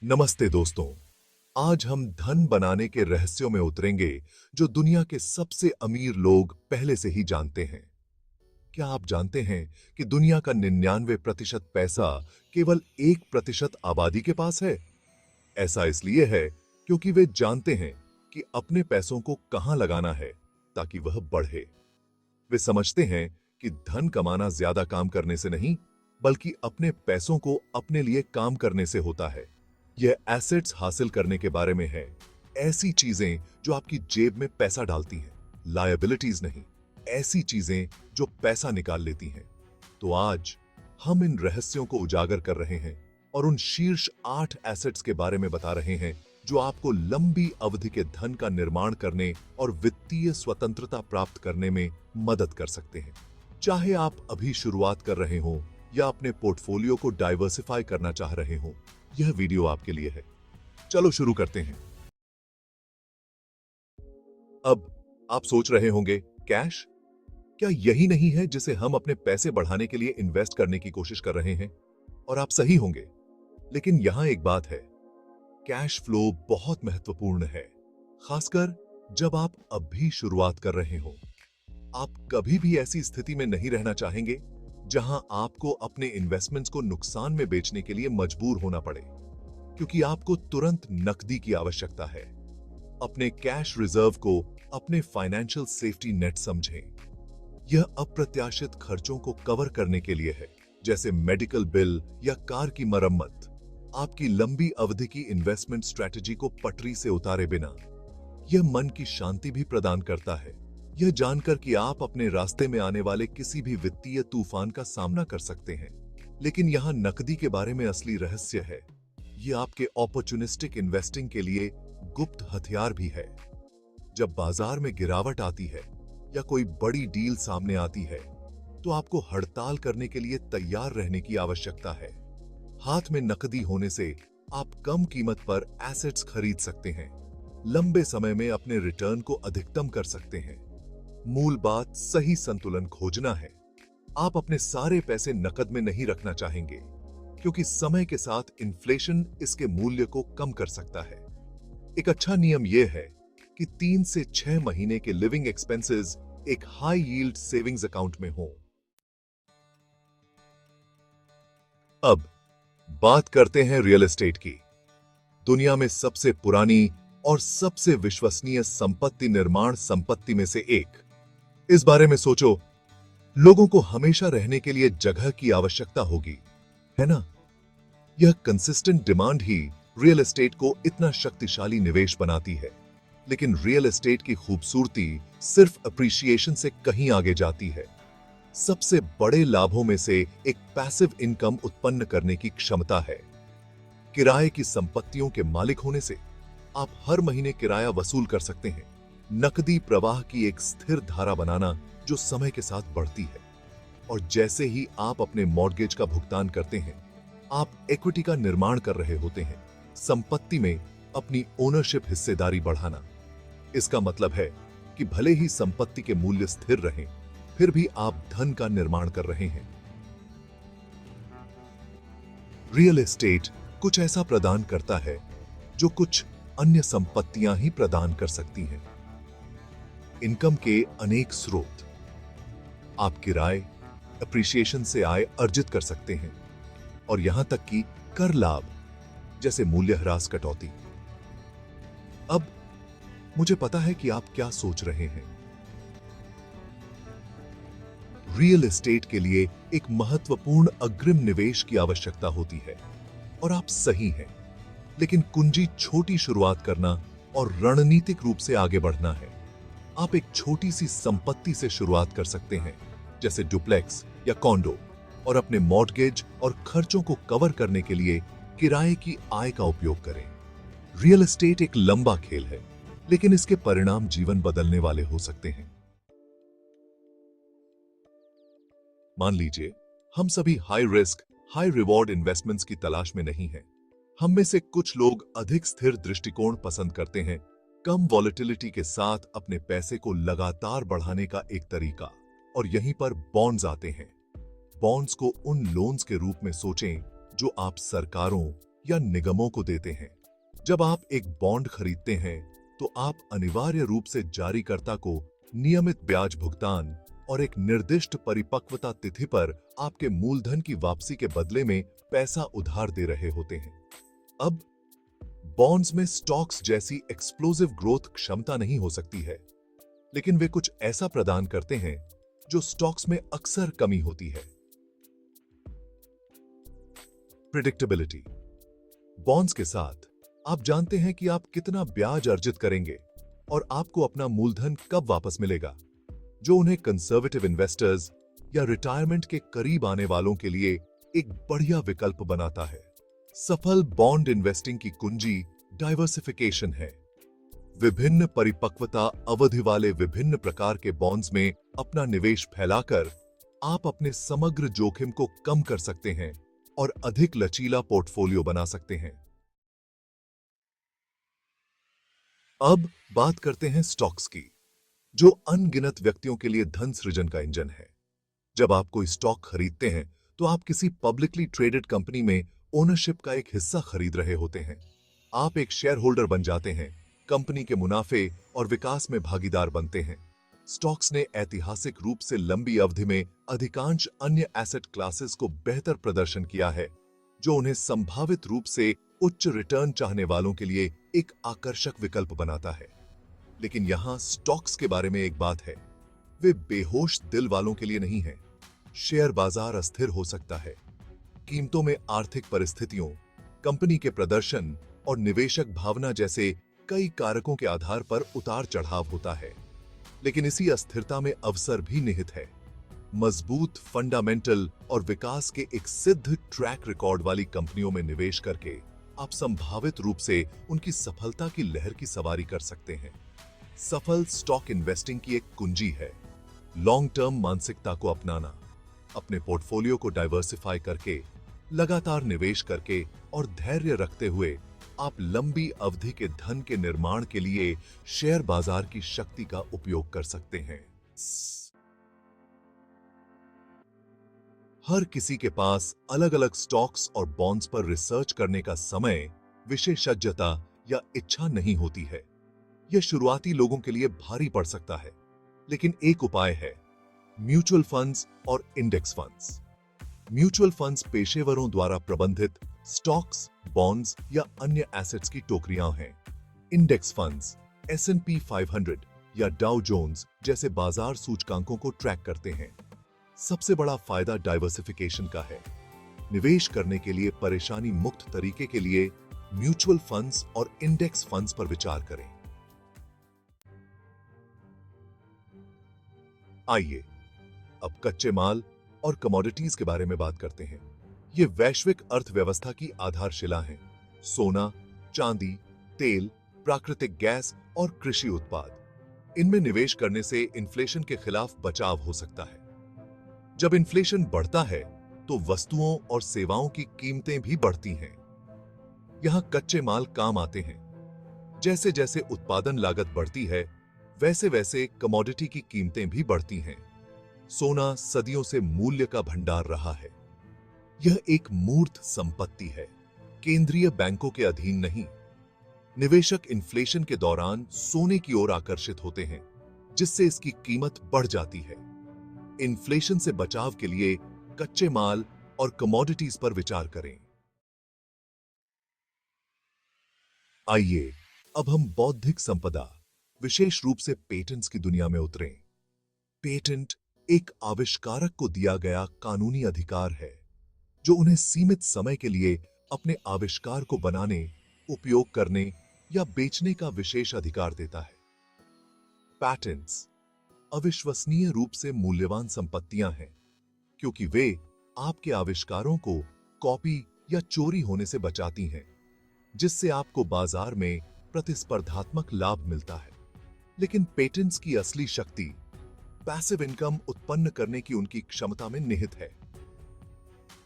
नमस्ते दोस्तों। आज हम धन बनाने के रहस्यों में उतरेंगे जो दुनिया के सबसे अमीर लोग पहले से ही जानते हैं। क्या आप जानते हैं कि दुनिया का 99% पैसा केवल 1% आबादी के पास है? ऐसा इसलिए है क्योंकि वे जानते हैं कि अपने पैसों को कहां लगाना है ताकि वह बढ़े। वे समझते हैं कि धन कमाना ज्यादा काम करने से नहीं, बल्कि अपने पैसों को अपने लिए काम करने से होता है। यह एसेट्स हासिल करने के बारे में है, ऐसी चीजें जो आपकी जेब में पैसा डालती हैं, लायबिलिटीज नहीं, ऐसी चीजें जो पैसा निकाल लेती हैं। तो आज हम इन रहस्यों को उजागर कर रहे हैं और उन शीर्ष 8 एसेट्स के बारे में बता रहे हैं जो आपको लंबी अवधि के धन का निर्माण करने और वित्तीय स्वतंत्रता प्राप्त करने में मदद कर सकते हैं। चाहे आप अभी शुरुआत कर रहे हों या अपने पोर्टफोलियो को डाइवर्सिफाई करना चाह रहे हों, यह वीडियो आपके लिए है। चलो शुरू करते हैं। अब आप सोच रहे होंगे, कैश? क्या यही नहीं है जिसे हम अपने पैसे बढ़ाने के लिए इन्वेस्ट करने की कोशिश कर रहे हैं? और आप सही होंगे, लेकिन यहां एक बात है, कैश फ्लो बहुत महत्वपूर्ण है, खासकर जब आप अभी शुरुआत कर रहे हो। आप कभी भी ऐसी स्थिति में नहीं रहना चाहेंगे जहां आपको अपने इन्वेस्टमेंट्स को नुकसान में बेचने के लिए मजबूर होना पड़े, क्योंकि आपको तुरंत नकदी की आवश्यकता है। अपने कैश रिजर्व को अपने फाइनेंशियल सेफ्टी नेट समझें। यह अप्रत्याशित खर्चों को कवर करने के लिए है, जैसे मेडिकल बिल या कार की मरम्मत। आपकी लंबी अवधि की इन्वेस्टमेंट स्ट्रेटजी को पटरी से उतारे बिना यह मन की शांति भी प्रदान करता है, यह जानकर कि आप अपने रास्ते में आने वाले किसी भी वित्तीय तूफान का सामना कर सकते हैं। लेकिन यहां नकदी के बारे में असली रहस्य है। यह आपके अपॉर्चुनिस्टिक इन्वेस्टिंग के लिए गुप्त हथियार भी है। जब बाजार में गिरावट आती है या कोई बड़ी डील सामने आती है, तो आपको हड़ताल करने के लिए तैयार रहने की आवश्यकता है। हाथ में नकदी होने से आप कम कीमत पर एसेट्स खरीद सकते हैं, लंबे समय में अपने रिटर्न को अधिकतम कर सकते हैं। मूल बात सही संतुलन खोजना है। आप अपने सारे पैसे नकद में नहीं रखना चाहेंगे, क्योंकि समय के साथ इन्फ्लेशन इसके मूल्य को कम कर सकता है। एक अच्छा नियम यह है कि 3 से 6 महीने के लिविंग एक्सपेंसेस एक हाई यील्ड सेविंग्स अकाउंट में हो। अब बात करते हैं रियल एस्टेट की, दुनिया में सबसे पुरानी और सबसे विश्वसनीय संपत्ति निर्माण संपत्ति में से एक। इस बारे में सोचो, लोगों को हमेशा रहने के लिए जगह की आवश्यकता होगी, है ना? यह कंसिस्टेंट डिमांड ही रियल एस्टेट को इतना शक्तिशाली निवेश बनाती है। लेकिन रियल एस्टेट की खूबसूरती सिर्फ अप्रिशिएशन से कहीं आगे जाती है। सबसे बड़े लाभों में से एक पैसिव इनकम उत्पन्न करने की क्षमता है। किराए की संपत्तियों के मालिक होने से आप हर महीने किराया वसूल कर सकते हैं। नकदी प्रवाह की एक स्थिर धारा बनाना जो समय के साथ बढ़ती है। और जैसे ही आप अपने मॉर्गेज का भुगतान करते हैं, आप इक्विटी का निर्माण कर रहे होते हैं, संपत्ति में अपनी ओनरशिप हिस्सेदारी बढ़ाना। इसका मतलब है कि भले ही संपत्ति के मूल्य स्थिर रहें, फिर भी आप धन का निर्माण कर रहे हैं। रियल एस्टेट कुछ ऐसा प्रदान करता है जो कुछ अन्य संपत्तियां ही प्रदान कर सकती हैं। इनकम के अनेक स्रोत। आप किराए, अप्रिशिएशन से आय अर्जित कर सकते हैं, और यहां तक कि कर लाभ जैसे मूल्यह्रास कटौती। अब मुझे पता है कि आप क्या सोच रहे हैं। रियल एस्टेट के लिए एक महत्वपूर्ण अग्रिम निवेश की आवश्यकता होती है, और आप सही हैं। लेकिन कुंजी छोटी शुरुआत करना और रणनीतिक रूप से आगे बढ़ना है। आप एक छोटी सी संपत्ति से शुरुआत कर सकते हैं, जैसे डुप्लेक्स या कॉन्डो, और अपने मॉर्गेज और खर्चों को कवर करने के लिए किराए की आय का उपयोग करें। रियल एस्टेट एक लंबा खेल है, लेकिन इसके परिणाम जीवन बदलने वाले हो सकते हैं। मान लीजिए, हम सभी high risk, high reward investments की तलाश में नहीं हैं। हम में से कुछ लोग अधिक स्थिर दृष्टिकोण पसंद करते हैं, कम वॉलेटिलिटी के साथ अपने पैसे को लगातार बढ़ाने का एक तरीका। और यहीं पर बॉन्ड्स आते हैं। बॉन्ड्स को उन लोन्स के रूप में सोचें जो आप सरकारों या निगमों को देते हैं। जब आप एक बॉन्ड खरीदते हैं तो आप अनिवार्य रूप से जारीकर्ता को नियमित ब्याज भुगतान और एक निर्दिष्ट परिपक्वता तिथि पर आपके मूलधन की वापसी के बदले में पैसा उधार दे रहे होते हैं। अब बॉन्ड्स में स्टॉक्स जैसी एक्सप्लोसिव ग्रोथ क्षमता नहीं हो सकती है, लेकिन वे कुछ ऐसा प्रदान करते हैं जो स्टॉक्स में अक्सर कमी होती है। प्रिडिक्टेबिलिटी। बॉन्ड्स के साथ आप जानते हैं कि आप कितना ब्याज अर्जित करेंगे और आपको अपना मूलधन कब वापस मिलेगा, जो उन्हें कंजर्वेटिव इन्वेस्टर्स या रिटायरमेंट के करीब आने वालों के लिए एक बढ़िया विकल्प बनाता है। सफल बॉन्ड इन्वेस्टिंग की कुंजी डाइवर्सिफिकेशन है। विभिन्न परिपक्वता अवधि वाले विभिन्न प्रकार के बॉन्ड्स में अपना निवेश फैलाकर आप अपने समग्र जोखिम को कम कर सकते हैं और अधिक लचीला पोर्टफोलियो बना सकते हैं। अब बात करते हैं स्टॉक्स की, जो अनगिनत व्यक्तियों के लिए धन सृजन का इंजन है। जब आप कोई स्टॉक खरीदते हैं तो आप किसी पब्लिकली ट्रेडेड कंपनी में ओनरशिप का एक हिस्सा खरीद रहे होते हैं। आप एक शेयर होल्डर बन जाते हैं, कंपनी के मुनाफे और विकास में भागीदार बनते हैं। स्टॉक्स ने ऐतिहासिक रूप से लंबी अवधि में अधिकांश अन्य एसेट क्लासेस को बेहतर प्रदर्शन किया है, जो उन्हें संभावित रूप से उच्च रिटर्न चाहने वालों के लिए एक आकर्षक विकल्प बनाता है। लेकिन यहां स्टॉक्स के बारे में एक बात है, वे बेहोश दिल वालों के लिए नहीं हैं। शेयर बाजार अस्थिर हो सकता है। कीमतों में आर्थिक परिस्थितियों, कंपनी के प्रदर्शन और निवेशक भावना जैसे कई कारकों के आधार पर उतार चढ़ाव होता है। लेकिन इसी अस्थिरता में अवसर भी निहित है। मजबूत फंडामेंटल और विकास के एक सिद्ध ट्रैक रिकॉर्ड वाली कंपनियों में निवेश करके आप संभावित रूप से उनकी सफलता की लहर की सवारी कर सकते हैं। सफल स्टॉक इन्वेस्टिंग की एक कुंजी है लॉन्ग टर्म मानसिकता को अपनाना। अपने पोर्टफोलियो को डाइवर्सिफाई करके, लगातार निवेश करके और धैर्य रखते हुए आप लंबी अवधि के धन के निर्माण के लिए शेयर बाजार की शक्ति का उपयोग कर सकते हैं। हर किसी के पास अलग अलग स्टॉक्स और बॉन्ड्स पर रिसर्च करने का समय, विशेषज्ञता या इच्छा नहीं होती है। यह शुरुआती लोगों के लिए भारी पड़ सकता है, लेकिन एक उपाय है म्यूचुअल फंड्स और इंडेक्स फंड्स। म्यूचुअल फंड्स पेशेवरों द्वारा प्रबंधित स्टॉक्स, बॉन्ड्स या अन्य एसेट्स की टोकरियां हैं। इंडेक्स फंड्स S&P 500 या डाउ जोन्स जैसे बाजार सूचकांकों को ट्रैक करते हैं। सबसे बड़ा फायदा डाइवर्सिफिकेशन का है। निवेश करने के लिए परेशानी मुक्त तरीके के लिए म्यूचुअल फंड्स और इंडेक्स फंड्स पर विचार करें। आइए अब कच्चे माल और कमोडिटीज के बारे में बात करते हैं। ये वैश्विक अर्थव्यवस्था की आधारशिला हैं। सोना, चांदी, तेल, प्राकृतिक गैस और कृषि उत्पाद। इनमें निवेश करने से इन्फ्लेशन के खिलाफ बचाव हो सकता है। जब इन्फ्लेशन बढ़ता है तो वस्तुओं और सेवाओं की कीमतें भी बढ़ती हैं। यहां कच्चे माल काम आते हैं। जैसे जैसे उत्पादन लागत बढ़ती है, वैसे वैसे कमोडिटी की कीमतें भी बढ़ती हैं। सोना सदियों से मूल्य का भंडार रहा है। यह एक मूर्त संपत्ति है, केंद्रीय बैंकों के अधीन नहीं। निवेशक इन्फ्लेशन के दौरान सोने की ओर आकर्षित होते हैं, जिससे इसकी कीमत बढ़ जाती है। इन्फ्लेशन से बचाव के लिए कच्चे माल और कमोडिटीज पर विचार करें। आइए अब हम बौद्धिक संपदा, विशेष रूप से पेटेंट्स की दुनिया में उतरें। पेटेंट एक आविष्कारक को दिया गया कानूनी अधिकार है, जो उन्हें सीमित समय के लिए अपने आविष्कार को बनाने, उपयोग करने या बेचने का विशेष अधिकार देता है। पैटेंट्स अविश्वसनीय रूप से मूल्यवान संपत्तियां हैं, क्योंकि वे आपके आविष्कारों को कॉपी या चोरी होने से बचाती हैं, जिससे आपको बाजार में प्रतिस्पर्धात्मक लाभ मिलता है। लेकिन पेटेंट्स की असली शक्ति पैसिव इनकम उत्पन्न करने की उनकी क्षमता में निहित है।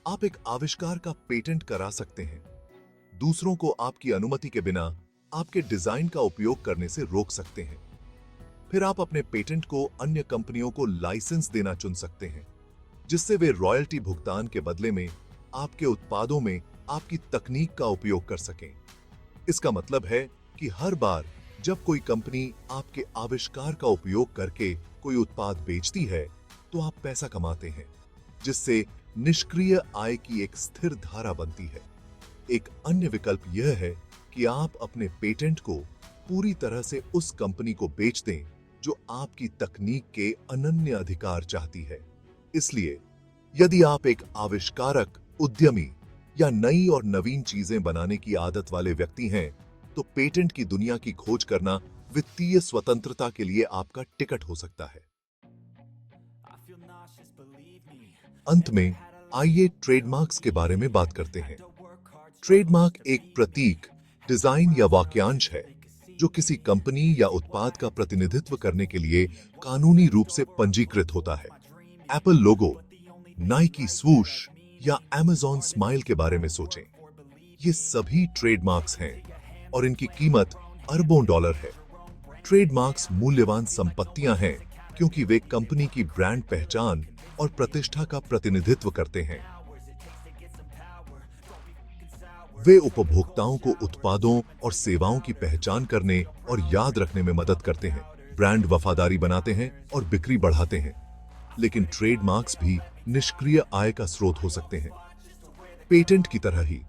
आप एक आविष्कार का पेटेंट करा सकते हैं, दूसरों को आपकी अनुमति के बिना आपके डिजाइन का उपयोग करने से रोक सकते हैं। फिर आप अपने पेटेंट को अन्य कंपनियों को लाइसेंस देना चुन सकते हैं, जिससे वे रॉयल्टी भुगतान के बदले में आपके उत्पादों में आपकी तकनीक का उपयोग कर सकें। इसका मतलब है कि हर बार जब कोई कंपनी आपके आविष्कार का उपयोग करके कोई उत्पाद बेचती है, तो आप पैसा कमाते हैं, जिससे निष्क्रिय आय की एक स्थिर धारा बनती है। एक अन्य विकल्प यह है कि आप अपने पेटेंट को पूरी तरह से उस कंपनी को बेच दें जो आपकी तकनीक के अनन्य अधिकार चाहती है। इसलिए यदि आप एक आविष्कारक, उद्यमी या नई और नवीन चीजें बनाने की आदत वाले व्यक्ति हैं, तो पेटेंट की दुनिया की खोज करना वित्तीय स्वतंत्रता के लिए आपका टिकट हो सकता है। अंत में आइए ट्रेडमार्क्स के बारे में बात करते हैं। ट्रेडमार्क एक प्रतीक, डिजाइन या वाक्यांश है जो किसी कंपनी या उत्पाद का प्रतिनिधित्व करने के लिए कानूनी रूप से पंजीकृत होता है। एप्पल लोगो, नाइकी स्वूश या अमेज़न स्माइल के बारे में सोचें। ये सभी ट्रेडमार्क्स हैं और इनकी कीमत अरबों डॉलर है। ट्रेडमार्क्स मूल्यवान संपत्तियां हैं क्योंकि वे कंपनी की ब्रांड पहचान और प्रतिष्ठा का प्रतिनिधित्व करते हैं। वे उपभोक्ताओं को उत्पादों और सेवाओं की पहचान करने और याद रखने में मदद करते हैं, ब्रांड वफादारी बनाते हैं और बिक्री बढ़ाते हैं। लेकिन ट्रेडमार्क्स भी निष्क्रिय आय का स्रोत हो सकते हैं। पेटेंट की तरह ही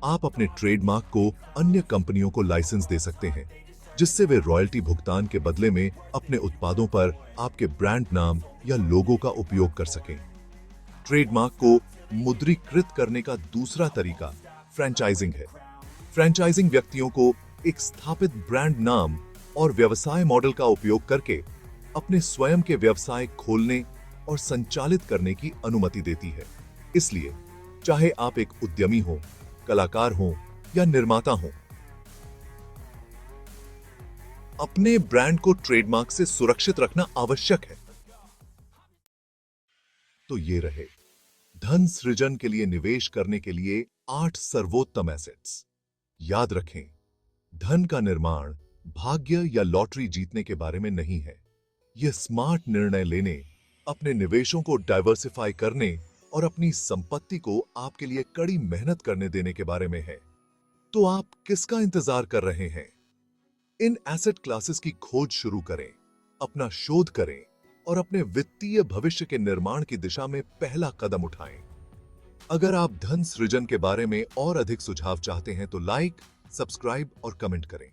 आप अपने ट्रेडमार्क को अन्य कंपनियों को लाइसेंस दे सकते हैं, जिससे वे रॉयल्टी भुगतान के बदले में अपने उत्पादों पर आपके ब्रांड नाम या लोगो का उपयोग कर सकें। ट्रेडमार्क को मुद्रीकृत करने का दूसरा तरीका फ्रेंचाइजिंग है। फ्रेंचाइजिंग व्यक्तियों को एक स्थापित ब्रांड नाम और व्यवसाय मॉडल का उपयोग करके अपने स्वयं के व्यवसाय खोलने और संचालित करने की अनुमति देती है। इसलिए चाहे आप एक उद्यमी हो, कलाकार हो या निर्माता हो, अपने ब्रांड को ट्रेडमार्क से सुरक्षित रखना आवश्यक है। तो ये रहे धन सृजन के लिए निवेश करने के लिए 8 सर्वोत्तम एसेट्स। याद रखें, धन का निर्माण भाग्य या लॉटरी जीतने के बारे में नहीं है। यह स्मार्ट निर्णय लेने, अपने निवेशों को डाइवर्सिफाई करने और अपनी संपत्ति को आपके लिए कड़ी मेहनत करने देने के बारे में है। तो आप किसका इंतजार कर रहे हैं? इन एसेट क्लासेस की खोज शुरू करें, अपना शोध करें और अपने वित्तीय भविष्य के निर्माण की दिशा में पहला कदम उठाएं। अगर आप धन सृजन के बारे में और अधिक सुझाव चाहते हैं तो लाइक, सब्सक्राइब और कमेंट करें।